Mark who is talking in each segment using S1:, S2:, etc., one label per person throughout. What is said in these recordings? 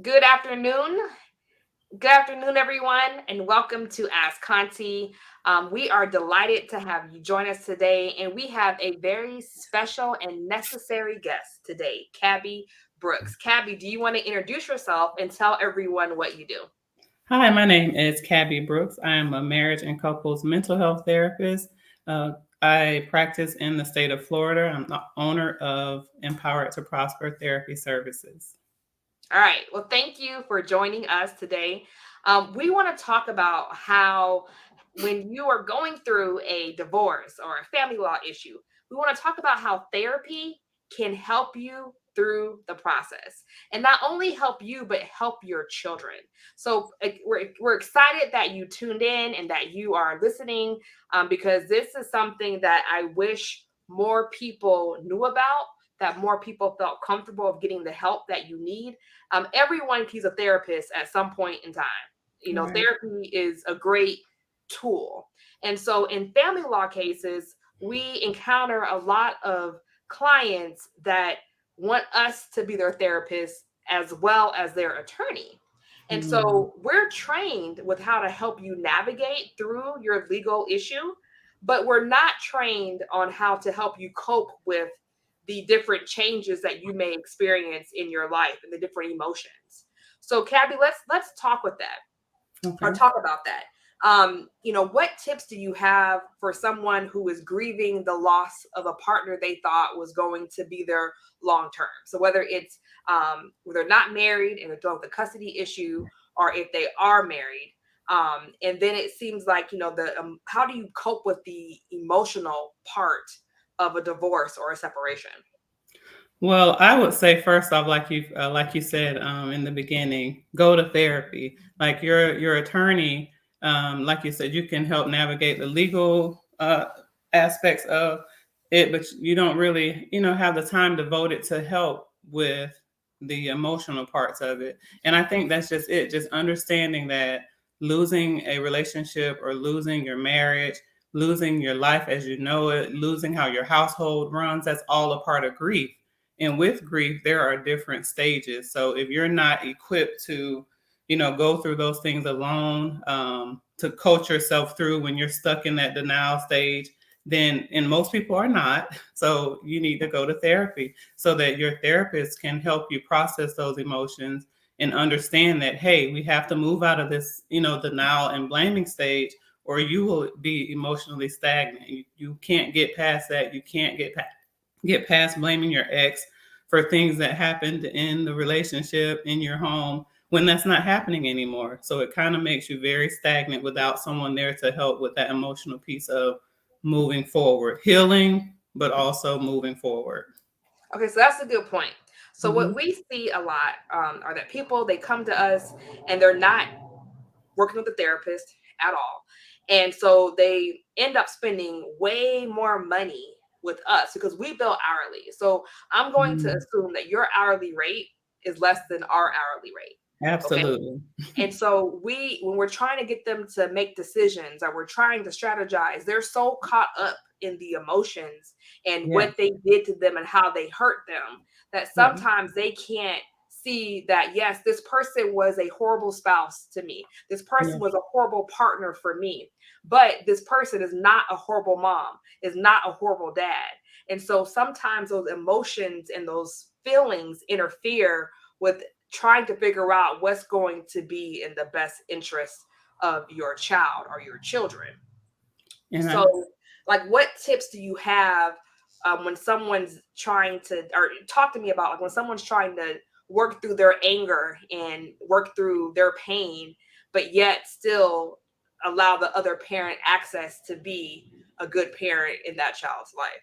S1: Good afternoon. Good afternoon, everyone, and welcome to Ask Conti. We are delighted to have you join us today, and we have a very special and necessary guest today, Cabby Brooks. Cabby, do you want to introduce yourself and tell everyone what you do?
S2: Hi, my name is Cabby Brooks. I am a marriage and couples mental health therapist. Uh, I practice in the state of Florida. I'm the owner of Empowered to Prosper Therapy Services.
S1: All right. Well, thank you for joining us today. We want to talk about how, when you are going through a divorce or a family law issue, we want to talk about how therapy can help you through the process and not only help you, but help your children. So we're excited that you tuned in and that you are listening because this is something that I wish more people knew about, that more people felt comfortable of getting the help that you need. Everyone sees a therapist at some point in time.
S2: Right.
S1: Therapy is a great tool. And so in family law cases, we encounter a lot of clients that want us to be their therapist as well as their attorney. And
S2: Mm,
S1: so we're trained with how to help you navigate through your legal issue, but we're not trained on how to help you cope with the different changes that you may experience in your life and the different emotions. So, Cabby, let's talk with that or
S2: okay.
S1: talk about that. What tips do you have for someone who is grieving the loss of a partner they thought was going to be their long term? So whether it's where they're not married and they're dealing with a custody issue, or if they are married, and then it seems like the how do you cope with the emotional part of a divorce or a separation?
S2: Well, I would say first off, like you said in the beginning, go to therapy. Like your attorney, like you said, you can help navigate the legal aspects of it, but you don't really, have the time devoted to help with the emotional parts of it. And I think that's just it, just understanding that losing a relationship or losing your marriage, losing your life as you know it, losing how your household runs, that's all a part of grief. And with grief, there are different stages. So if you're not equipped to, go through those things alone, to coach yourself through when you're stuck in that denial stage, then, and most people are not. So you need to go to therapy so that your therapist can help you process those emotions and understand that, hey, we have to move out of this, denial and blaming stage, or you will be emotionally stagnant. You can't get past that. You can't get past blaming your ex for things that happened in the relationship in your home when that's not happening anymore. So it kind of makes you very stagnant without someone there to help with that emotional piece of moving forward, healing, but also moving forward.
S1: Okay, so that's a good point. So what
S2: Hmm.
S1: we see a lot are that people, they come to us and they're not working with a therapist at all, and so they end up spending way more money with us because we bill hourly. So I'm going to assume that your hourly rate is less than our hourly rate. Okay.
S2: Absolutely.
S1: And so when we're trying to get them to make decisions or we're trying to strategize, they're so caught up in the emotions and
S2: Yeah.
S1: what they did to them and how they hurt them that
S2: Yeah.
S1: sometimes they can't see that, yes, this person was a horrible spouse to me. This
S2: Yeah.
S1: person was a horrible partner for me. But this person is not a horrible mom, is not a horrible dad. And so sometimes those emotions and those feelings interfere with trying to figure out what's going to be in the best interest of your child or your children.
S2: And I,
S1: So, like, what tips do you have when someone's trying to, or talk to me about, like, when someone's trying to work through their anger and work through their pain, but yet still allow the other parent access to be a good parent in that child's life?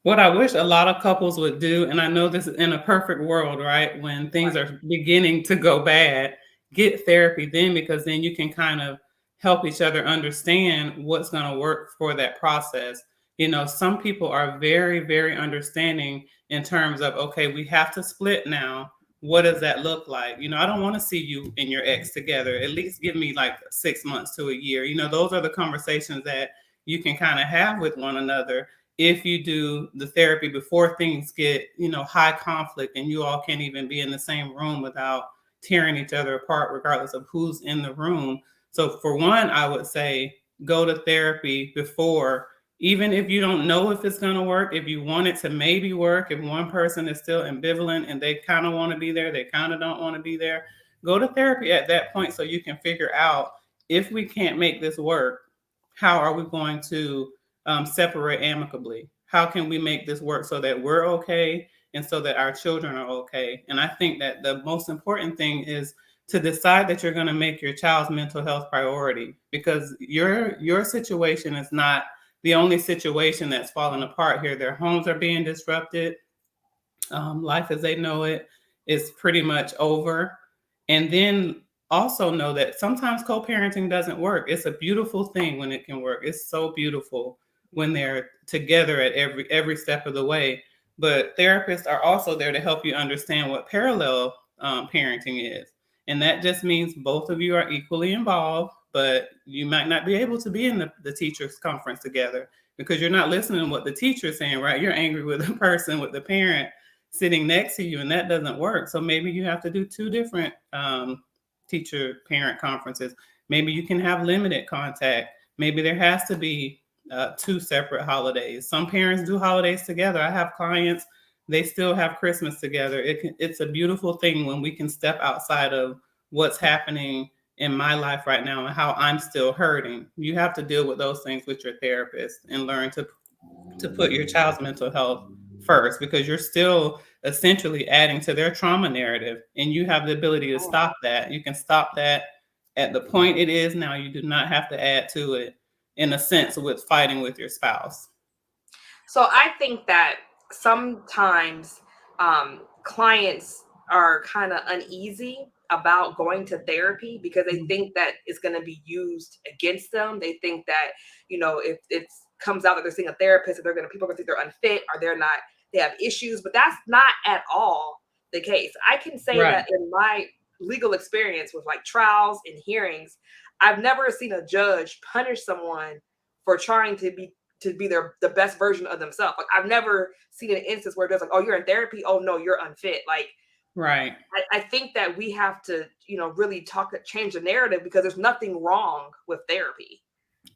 S2: what I wish a lot of couples would do, and I know this is in a perfect world, right? When things
S1: Right.
S2: are beginning to go bad, get therapy then, because then you can kind of help each other understand what's going to work for that process. Some people are very, very understanding in terms of, okay, we have to split now. What does that look like? I don't want to see you and your ex together. At least give me like 6 months to a year. Those are the conversations that you can kind of have with one another if you do the therapy before things get, high conflict and you all can't even be in the same room without, tearing each other apart, regardless of who's in the room. So for one, I would say go to therapy before, even if you don't know if it's going to work, if you want it to maybe work, if one person is still ambivalent and they kind of want to be there, they kind of don't want to be there, go to therapy at that point so you can figure out, if we can't make this work, how are we going to separate amicably? How can we make this work so that we're okay and so that our children are okay? And I think that the most important thing is to decide that you're going to make your child's mental health priority, because your situation is not the only situation that's falling apart here. Their homes are being disrupted. Life as they know it is pretty much over. And then also know that sometimes co-parenting doesn't work. It's a beautiful thing when it can work. It's so beautiful when they're together at every step of the way. But therapists are also there to help you understand what parallel parenting is. And that just means both of you are equally involved, but you might not be able to be in the teachers' conference together because you're not listening to what the teacher is saying, right? You're angry with the person, with the parent sitting next to you, and that doesn't work. So maybe you have to do two different teacher parent conferences. Maybe you can have limited contact. Maybe there has to be two separate holidays. Some parents do holidays together. I have clients, they still have Christmas together. It's a beautiful thing when we can step outside of what's happening in my life right now and how I'm still hurting. You have to deal with those things with your therapist and learn to put your child's mental health first, because you're still essentially adding to their trauma narrative, and you have the ability to stop that. You can stop that at the point it is now. You do not have to add to it, in a sense, with fighting with your spouse.
S1: So I think that sometimes clients are kind of uneasy about going to therapy because they think that it's going to be used against them. They think that, if it comes out that they're seeing a therapist, that people are going to think they're unfit or they have issues, but that's not at all the case. I can say
S2: Right.
S1: that in my legal experience with like trials and hearings, I've never seen a judge punish someone for trying to be the best version of themselves. Like I've never seen an instance where it's like, oh, you're in therapy. Oh no, you're unfit. Like
S2: Right.
S1: I think that we have to, really change the narrative because there's nothing wrong with therapy.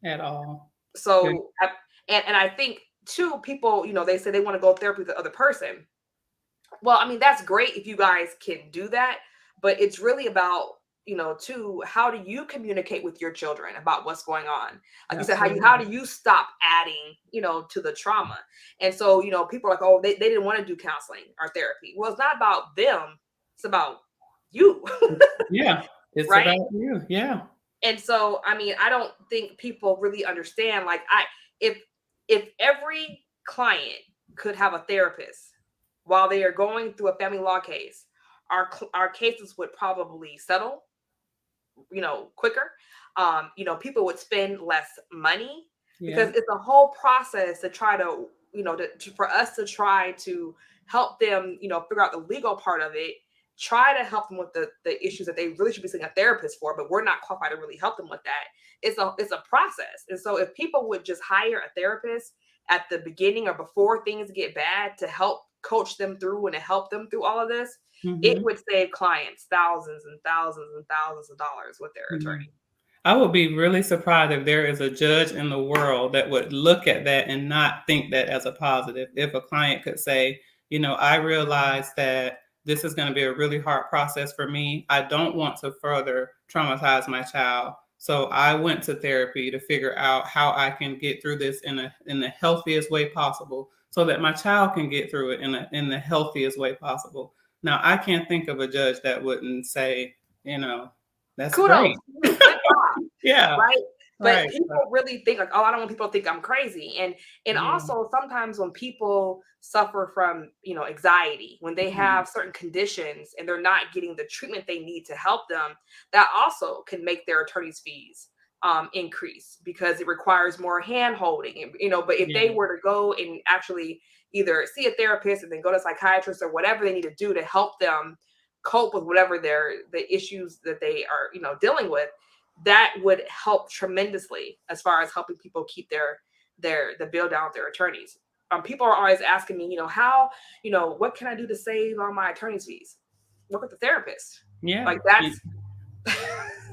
S2: At all. Good.
S1: So, and I think too, people, they say they want to go therapy with the other person. Well, I mean, that's great if you guys can do that, but it's really about, too, how do you communicate with your children about what's going on? Like you said, how do you stop adding, to the trauma? And so, people are like, oh, they didn't want to do counseling or therapy. Well, it's not about them, it's about you.
S2: Yeah. It's
S1: Right.
S2: about you. Yeah.
S1: And so, I mean, I don't think people really understand. Like, if every client could have a therapist while they are going through a family law case, our cases would probably settle, quicker. People would spend less money because
S2: Yeah.
S1: it's a whole process to try to, for us to try to help them, figure out the legal part of it, try to help them with the issues that they really should be seeing a therapist for, but we're not qualified to really help them with that. It's a process. And so if people would just hire a therapist at the beginning or before things get bad to help coach them through and to help them through all of this, it
S2: Mhm.
S1: would save clients thousands and thousands and thousands of dollars with their
S2: Mhm.
S1: attorney.
S2: I would be really surprised if there is a judge in the world that would look at that and not think that as a positive. If a client could say, I realize that this is going to be a really hard process for me. I don't want to further traumatize my child. So I went to therapy to figure out how I can get through this in the healthiest way possible so that my child can get through it in the healthiest way possible. Now, I can't think of a judge that wouldn't say, that's
S1: Kudos
S2: great.
S1: to you. Good job.
S2: Yeah,
S1: Right? But
S2: right.
S1: people really think like, oh, I don't want people to think I'm crazy. And
S2: Yeah.
S1: also sometimes when people suffer from, anxiety, when they
S2: Mhm.
S1: have certain conditions and they're not getting the treatment they need to help them, that also can make their attorney's fees increase because it requires more hand holding. But if they
S2: Yeah.
S1: were to go and actually either see a therapist and then go to a psychiatrist or whatever they need to do to help them cope with whatever the issues that they are, dealing with, that would help tremendously as far as helping people keep the bill down with their attorneys. People are always asking me, how, what can I do to save on my attorney's fees? work with a therapist.
S2: Yeah.
S1: Like that's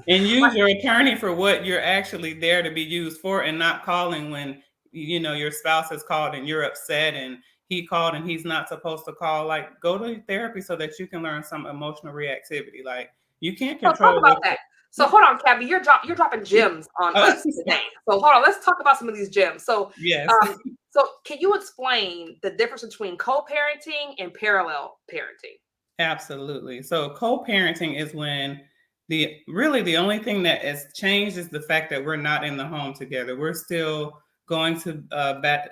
S2: And use your attorney for what you're actually there to be used for, and not calling when your spouse has called and you're upset and he called and he's not supposed to call. Like, go to therapy so that you can learn some emotional reactivity. Like, you can't
S1: so talk
S2: control
S1: about
S2: what
S1: that. So hold on, Cabby, you're dropping gems on
S2: oh,
S1: us today. So hold on, let's talk about some of these gems. So
S2: yes.
S1: so can you explain the difference between co-parenting and parallel parenting?
S2: Absolutely. So co-parenting is when the only thing that has changed is the fact that we're not in the home together. We're still going to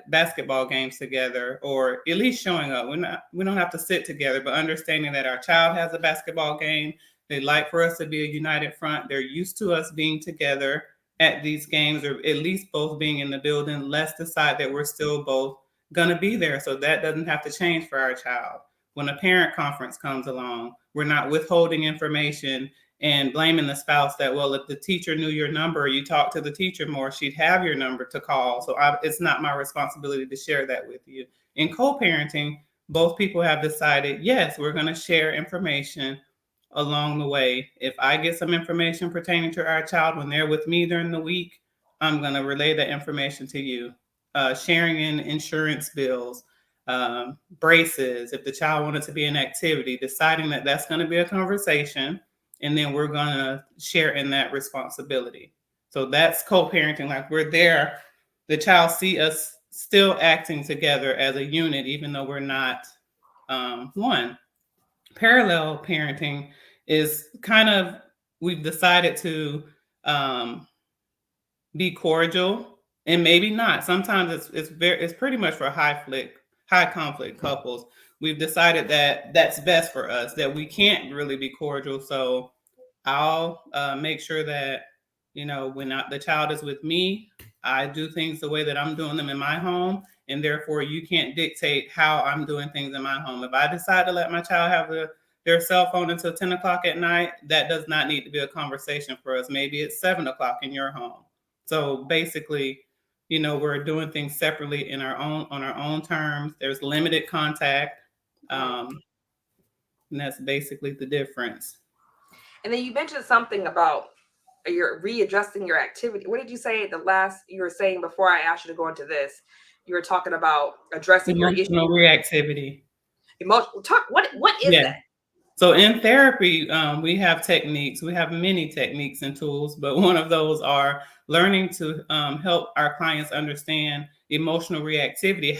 S2: basketball games together, or at least showing up. We don't have to sit together, but understanding that our child has a basketball game. They like for us to be a united front. They're used to us being together at these games, or at least both being in the building. Let's decide that we're still both going to be there, so that doesn't have to change for our child. When a parent conference comes along, we're not withholding information and blaming the spouse that, well, if the teacher knew your number, you talked to the teacher more, she'd have your number to call. So it's not my responsibility to share that with you. In co-parenting, both people have decided, yes, we're going to share information along the way. If I get some information pertaining to our child when they're with me during the week, I'm going to relay that information to you. Sharing in insurance bills, braces, if the child wanted to be an activity, deciding that that's going to be a conversation, and then we're going to share in that responsibility. So that's co-parenting. Like, we're there, the child see us still acting together as a unit, even though we're not one. Parallel parenting is kind of, we've decided to be cordial, and maybe not. Sometimes it's pretty much for high conflict couples. We've decided that that's best for us, that we can't really be cordial. So I'll make sure that when the child is with me, I do things the way that I'm doing them in my home, and therefore you can't dictate how I'm doing things in my home. If I decide to let my child have their cell phone until 10 o'clock at night, that does not need to be a conversation for us. Maybe it's 7 o'clock in your home. So basically, we're doing things separately on our own terms. There's limited contact. And that's basically the difference.
S1: And then you mentioned something about you're readjusting your activity. What did you say the last you were saying before I asked you to go into this? You were talking about addressing your issue.
S2: Emotional reactivity.
S1: Emotional talk. What is that?
S2: So in therapy, we have techniques. We have many techniques and tools, but one of those are learning to help our clients understand emotional reactivity,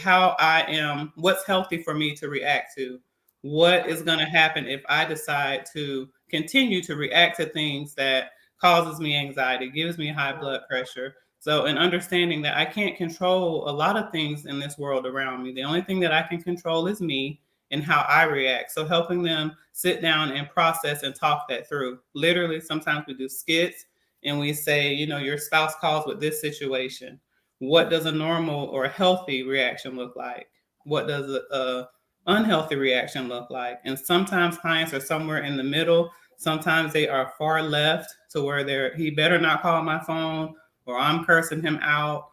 S2: what's healthy for me to react to, what is going to happen if I decide to continue to react to things that causes me anxiety, gives me high blood pressure. So in understanding that I can't control a lot of things in this world around me, the only thing that I can control is me and how I react. So helping them sit down and process and talk that through. Literally, sometimes we do skits and we say, your spouse calls with this situation. What does a normal or a healthy reaction look like? What does a unhealthy reaction look like? And sometimes clients are somewhere in the middle. Sometimes they are far left to where he better not call my phone or I'm cursing him out.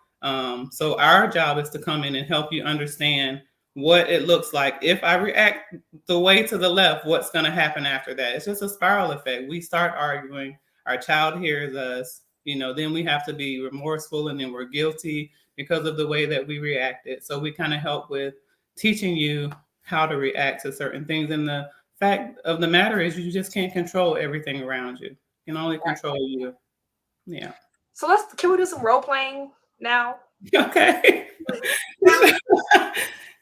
S2: So our job is to come in and help you understand what it looks like. If I react the way to the left, what's going to happen after that? It's just a spiral effect. We start arguing, our child hears us, then we have to be remorseful, and then we're guilty because of the way that we reacted. So we kind of help with teaching you how to react to certain things. And the fact of the matter is, you just can't control everything around you. You can only control you. Yeah.
S1: So can we do some role playing now?
S2: Okay.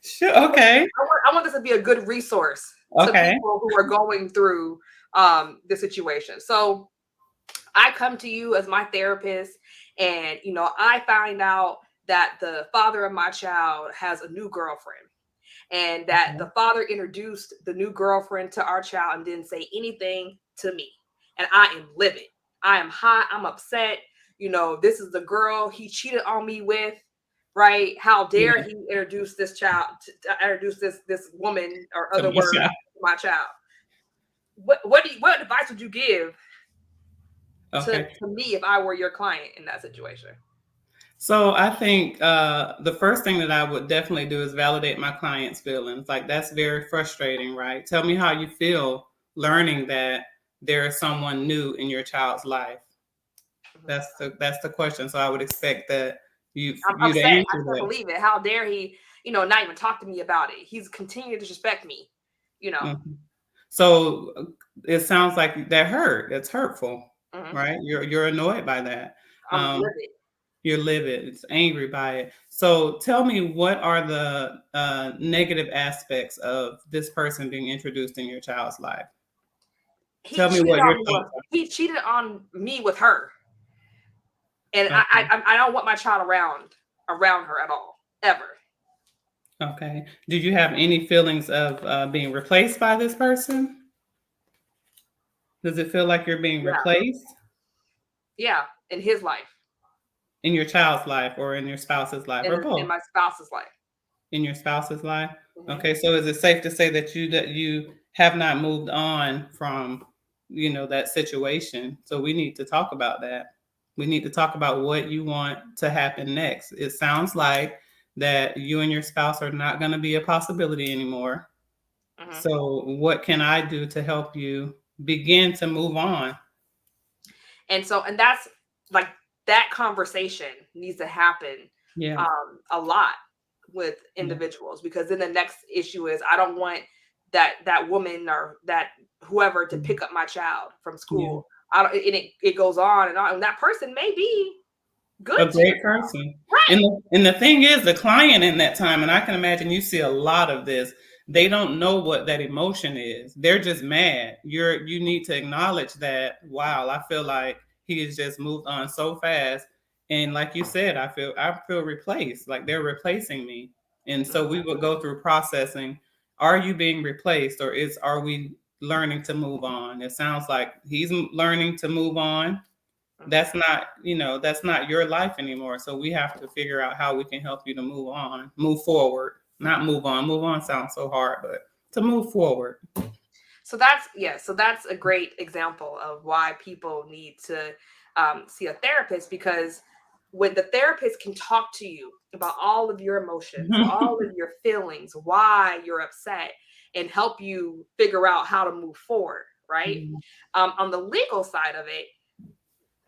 S2: Sure. Okay.
S1: I want this to be a good resource to people who are going through the situation. So I come to you as my therapist, and I find out that the father of my child has a new girlfriend, and that the father introduced the new girlfriend to our child and didn't say anything to me. And I am livid. I am hot. I'm upset. This is the girl he cheated on me with. Right? How dare he introduce this child, introduce this woman or other word to my child? What advice would you give to me if I were your client in that situation?
S2: So I think the first thing that I would definitely do is validate my client's feelings. Like, that's very frustrating, right? Tell me how you feel learning that there is someone new in your child's life?
S1: Mhm.
S2: That's the question. So I would expect that
S1: I'm
S2: you to
S1: upset. I
S2: answer
S1: can't
S2: that.
S1: believe it. How dare he, not even talk to me about it. He's continuing to disrespect me, you know.
S2: Mhm. So it sounds like that hurt. It's hurtful,
S1: Mhm.
S2: right? You're annoyed by that.
S1: I'm
S2: Um,
S1: livid.
S2: you're livid. It's angry by it. So tell me, what are the negative aspects of this person being introduced in your child's life?
S1: He
S2: Tell me
S1: cheated
S2: what your
S1: on me with
S2: thoughts
S1: her, and
S2: are. Okay.
S1: I don't want my child around her at all, ever.
S2: Okay. Did you have any feelings of being replaced by this person? Does it feel like you're being
S1: Yeah,
S2: replaced
S1: yeah, in his life,
S2: in your child's life or in your spouse's life or
S1: in
S2: both?
S1: my spouse's life.
S2: In your spouse's life?
S1: Mhm.
S2: Okay, so is it safe to say that you have not moved on from, that situation? So we need to talk about that. We need to talk about what you want to happen next. It sounds like that you and your spouse are not going to be a possibility anymore.
S1: Mhm.
S2: So what can I do to help you begin to move on?
S1: And that's like, that conversation needs to happen
S2: Yeah.
S1: a lot with
S2: Yeah.
S1: individuals, because then the next issue is, I don't want that woman or that whoever to
S2: Mhm.
S1: pick up my child from
S2: Yeah.
S1: school. I don't, and it goes on and on. And that person may be
S2: A
S1: good to your
S2: great person. And
S1: right.
S2: the thing is, the client in that time, and I can imagine you see a lot of this, they don't know what that emotion is. They're just mad. You need to acknowledge that, wow, I feel like he has just moved on so fast. And like you said, I feel replaced, like they're replacing me. And so
S1: Mhm,
S2: we would go through processing. Are you being replaced, or are we learning to move on? It sounds like he's learning to move on.
S1: mhm.
S2: That's not your life anymore. So we have to figure out how we can help you to move on, move forward, not move on. Move on sounds so hard, but to move forward.
S1: So that's a great example of why people need to see a therapist, because when the therapist can talk to you about all of your emotions, all of your feelings, why you're upset, and help you figure out how to move forward, right?
S2: Mhm.
S1: On the legal side of it,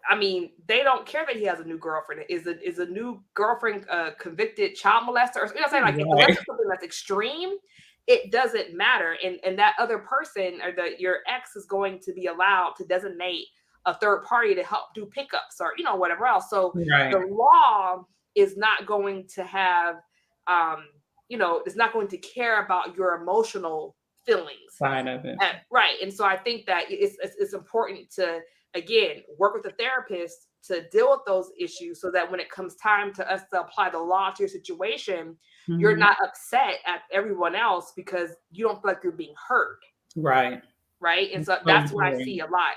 S1: I mean, they don't care that he has a new girlfriend. Is a new girlfriend a convicted child molester? Or, what I'm saying, like, unless
S2: Right.
S1: it's something that's extreme, it doesn't matter. And that other person, or your ex, is going to be allowed to designate a third party to help do pickups, or whatever else. So the
S2: Right.
S1: law is not going to have, um, it's not going to care about your emotional feelings.
S2: Side of it.
S1: Right. And so I think that it's important to, again, work with a therapist to deal with those issues, so that when it comes time to us to apply the law to your situation, you're
S2: Mhm.
S1: not upset at everyone else because you don't feel like you're being heard.
S2: Right.
S1: Right. And so
S2: So
S1: that's what I see
S2: important.
S1: a lot,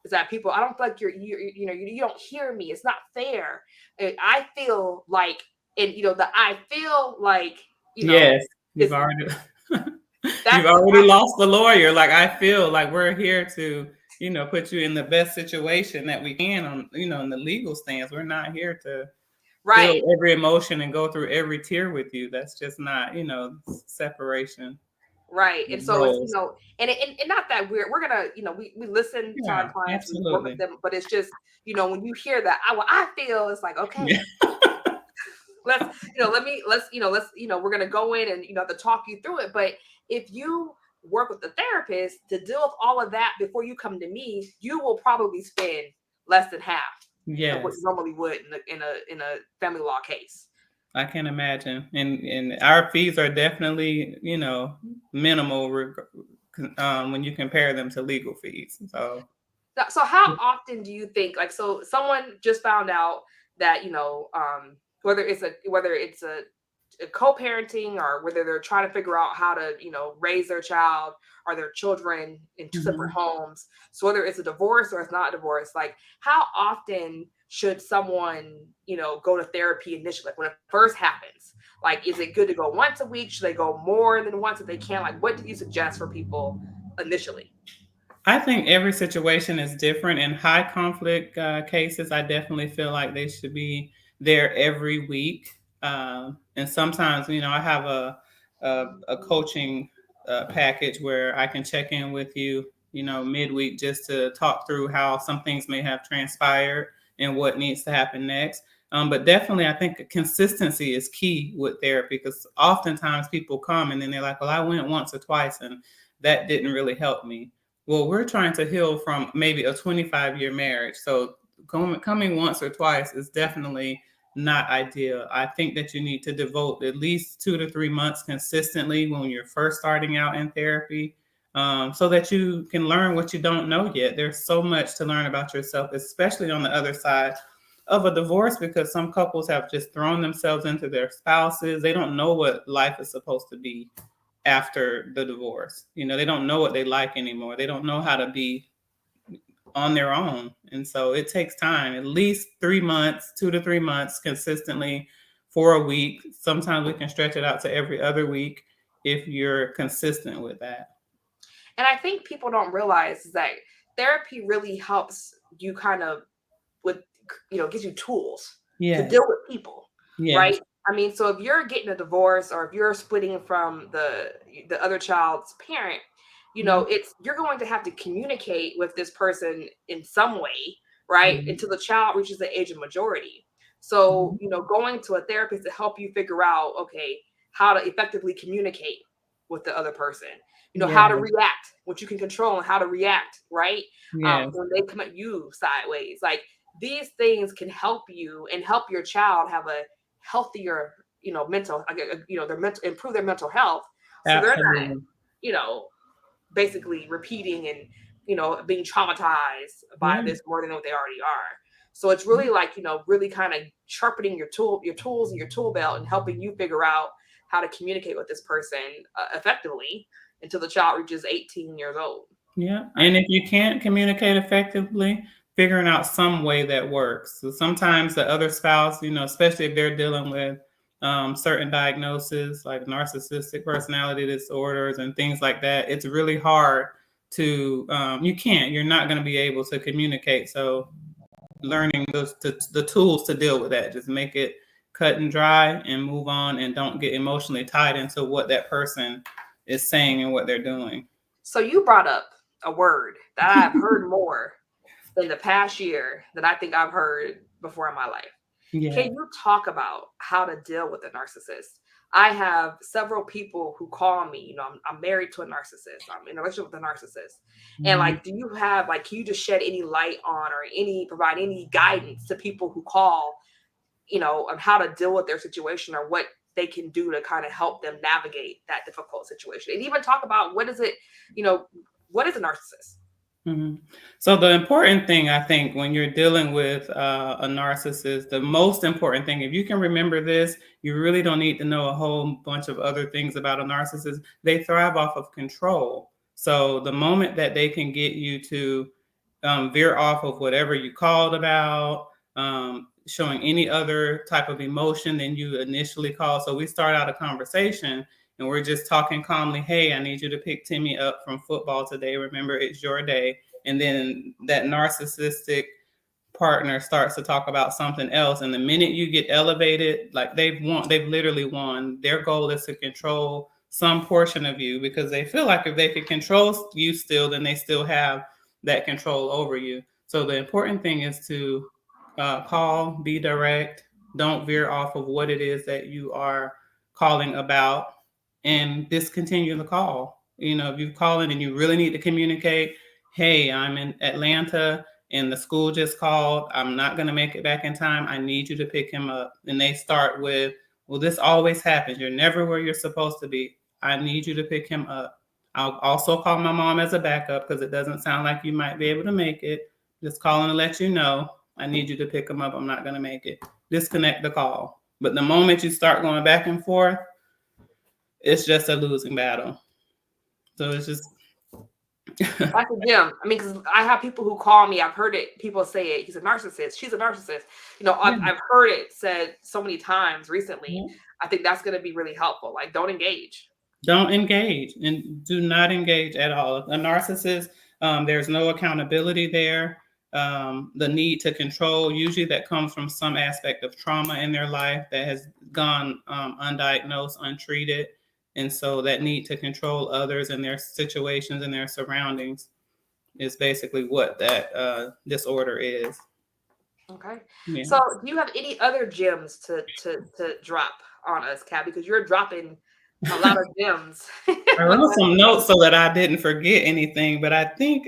S1: is that people, I don't feel like you don't hear me. It's not fair. I feel like, and the I feel like,
S2: Yes, you've
S1: is
S2: already you've
S1: that's
S2: already lost the lawyer. Like, I feel like we're here to, put you in the best situation that we can on, in the legal stance. We're not here to feel
S1: right.
S2: every emotion and go through every tear with you. That's just not, separation
S1: Right.
S2: of
S1: And so it's,
S2: roles.
S1: and not that we're gonna, we listen to our
S2: Yeah,
S1: clients, we work with
S2: absolutely.
S1: them, but it's just, when you hear that, I feel, it's like,
S2: Yeah.
S1: okay, let's, we're gonna go in and, to talk you through it. But if you work with the therapist to deal with all of that before you come to me, you will probably spend less than half of what you
S2: Yes,
S1: normally would in a family law case.
S2: I can imagine. And our fees are definitely, minimal when you compare them to legal fees. So,
S1: So how often do you think, like, so someone just found out that, whether it's a co-parenting, or whether they're trying to figure out how to, raise their child or their children in two separate
S2: mhm.
S1: homes. So whether it's a divorce or it's not a divorce, like, how often should someone, go to therapy initially, like when it first happens? Like, is it good to go once a week? Should they go more than once if they can? Like, what do you suggest for people initially?
S2: I think every situation is different. In high conflict cases, I definitely feel like they should be there every week. And sometimes, I have a coaching package where I can check in with you, midweek just to talk through how some things may have transpired and what needs to happen next. But definitely, I think consistency is key with therapy, because oftentimes people come and then they're like, well, I went once or twice and that didn't really help me. Well, we're trying to heal from maybe a 25-year marriage. So coming once or twice is definitely not ideal. I think that you need to devote at least 2 to 3 months consistently when you're first starting out in therapy, so that you can learn what you don't know yet. There's so much to learn about yourself, especially on the other side of a divorce, because some couples have just thrown themselves into their spouses. They don't know what life is supposed to be after the divorce. They don't know what they like anymore. They don't know how to be on their own. And so it takes time, at least 3 months, 2 to 3 months consistently for a week. Sometimes we can stretch it out to every other week if you're consistent with that.
S1: And I think people don't realize that therapy really helps you kind of with, gives you tools to deal with people, right? I mean, so if you're getting a divorce or if you're splitting from the other child's parent, you're going to have to communicate with this person in some way, right? Until the child reaches the age of majority. So, going to a therapist to help you figure out, okay, how to effectively communicate with the other person, how to react, what you can control and how to react, right? When they come at you sideways, like these things can help you and help your child have a healthier, mental, improve their mental health. So
S2: Absolutely.
S1: they're not, basically repeating and, being traumatized by this more than what they already are. So it's really like, really kind of sharpening your tools and your tool belt and helping you figure out how to communicate with this person effectively until the child reaches 18 years old.
S2: Yeah. And if you can't communicate effectively, figuring out some way that works. So sometimes the other spouse, especially if they're dealing with certain diagnoses like narcissistic personality disorders and things like that, it's really hard to, you're not going to be able to communicate. So learning the tools to deal with that, just make it cut and dry and move on, and don't get emotionally tied into what that person is saying and what they're doing.
S1: So you brought up a word that I've heard more in the past year than I think I've heard before in my life.
S2: Yeah.
S1: Can you talk about how to deal with a narcissist? I have several people who call me, I'm married to a narcissist. I'm in a relationship with a narcissist. And like, do you have, like, can you just shed any light on or provide any guidance to people who call, on how to deal with their situation or what they can do to kind of help them navigate that difficult situation? And even talk about what is it, what is a narcissist?
S2: Mm-hmm. So the important thing, I think, when you're dealing with a narcissist, the most important thing, if you can remember this, you really don't need to know a whole bunch of other things about a narcissist. They thrive off of control. So the moment that they can get you to veer off of whatever you called about, showing any other type of emotion than you initially called. So we start out a conversation and we're just talking calmly. Hey, I need you to pick Timmy up from football today. Remember, it's your day. And then that narcissistic partner starts to talk about something else. And the minute you get elevated, like they've literally won. Their goal is to control some portion of you, because they feel like if they could control you still, then they still have that control over you. So the important thing is to call, be direct, don't veer off of what it is that you are calling about, and discontinue the call. If you call in and you really need to communicate, hey, I'm in Atlanta and the school just called. I'm not going to make it back in time. I need you to pick him up. And they start with, well, this always happens. You're never where you're supposed to be. I need you to pick him up. I'll also call my mom as a backup because it doesn't sound like you might be able to make it. Just calling to let you know, I need you to pick him up. I'm not going to make it. Disconnect the call. But the moment you start going back and forth, it's just a losing battle. So it's just
S1: Like a gym. I mean, because I have people who call me. I've heard it. People say it. He's a narcissist. She's a narcissist. I've heard it said so many times recently. I think that's going to be really helpful. Like, don't engage.
S2: Don't engage, and do not engage at all. A narcissist, there's no accountability there. The need to control, usually that comes from some aspect of trauma in their life that has gone undiagnosed, untreated. And so that need to control others and their situations and their surroundings. is basically what that disorder is.
S1: Okay.
S2: Yeah.
S1: So, do you have any other gems to drop on us, Kat? Because you're dropping a lot of gems
S2: I
S1: with
S2: wrote
S1: us
S2: some
S1: today.
S2: notes so that I didn't forget anything, but I think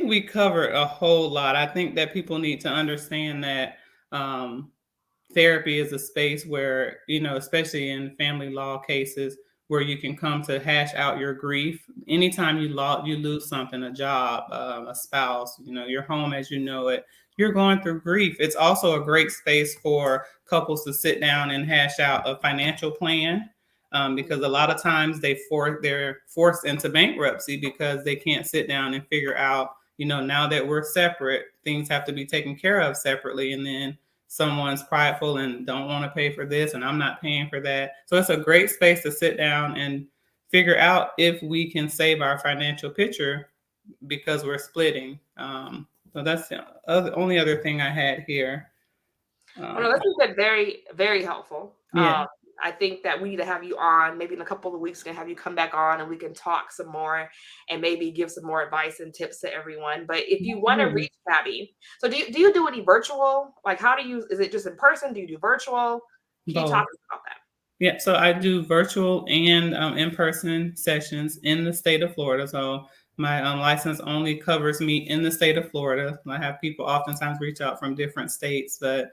S2: we covered a whole lot. I think that people need to understand that um, therapy is a space where, especially in family law cases, where you can come to hash out your grief. Anytime you lose something, a job, a spouse, your home as you know it, you're going through grief. It's also a great space for couples to sit down and hash out a financial plan. Because a lot of times they're forced into bankruptcy because they can't sit down and figure out, now that we're separate, things have to be taken care of separately. And then someone's prideful and don't want to pay for this and I'm not paying for that. So it's a great space to sit down and figure out if we can save our financial picture because we're splitting. So that's the only other thing I had here.
S1: Oh, no, this has been very, very helpful.
S2: Yeah.
S1: I think that we need to have you on maybe in a couple of weeks. Can have you come back on and we can talk some more and maybe give some more advice and tips to everyone. But if you want to reach Gabby, so do you do any virtual? Like, how do you? Is it just in person? Do you do virtual? Can you talk
S2: Both.
S1: about that?
S2: Yeah, so I do virtual and in-person sessions in the state of Florida. So my license only covers me in the state of Florida. I have people oftentimes reach out from different states, but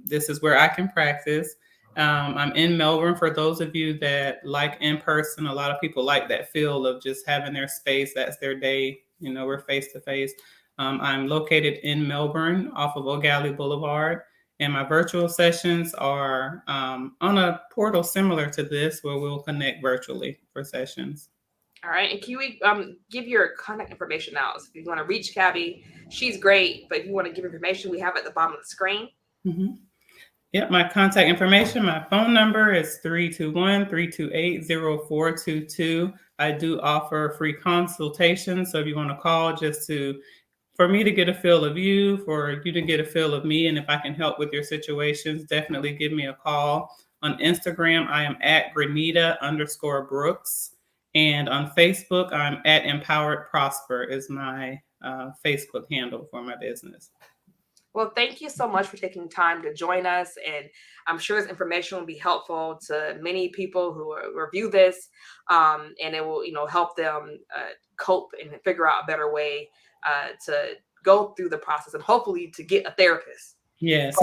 S2: this is where I can practice. I'm in Melbourne for those of you that like in person. A lot of people like that feel of just having their space. That's their day. We're face to face. I'm located in Melbourne off of O'Galley Boulevard. And my virtual sessions are on a portal similar to this where we'll connect virtually for sessions.
S1: All right. And can you give your contact information now? So if you want to reach Gabby, she's great. But if you want to give information, we have it at the bottom of the screen.
S2: Mm-hmm. Yep, my contact information, my phone number is 321-328-0422. I do offer free consultations. So if you want to call for me to get a feel of you, for you to get a feel of me, and if I can help with your situations, definitely give me a call. On Instagram, I am at Grenita_Brooks. And on Facebook, I'm at Empowered Prosper is my Facebook handle for my business.
S1: Well, thank you so much for taking time to join us. And I'm sure this information will be helpful to many people who review this. And it will, help them cope and figure out a better way to go through the process and hopefully to get a therapist.
S2: Yes.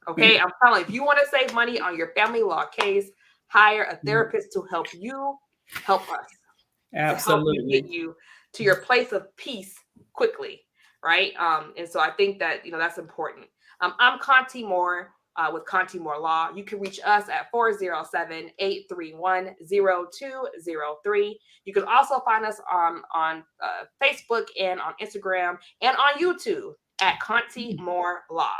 S1: Okay. I'm telling you, if you want to save money on your family law case, hire a therapist to help you help us.
S2: Absolutely.
S1: To help you get you to your place of peace quickly. Right. And so I think that, that's important. I'm Conti Moore with Conti Moore Law. You can reach us at 407-831-0203. You can also find us on Facebook and on Instagram and on YouTube at Conti Moore Law.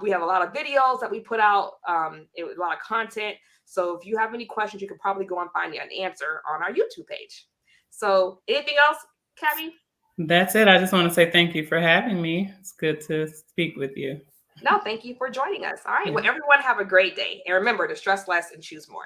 S1: We have a lot of videos that we put out, a lot of content. So if you have any questions, you can probably go and find an answer on our YouTube page. So anything else, Gabby?
S2: That's it. I just want to say thank you for having me. It's good to speak with you.
S1: No, thank you for joining us. All right. Yeah. Well, everyone have a great day. And remember to stress less and choose more.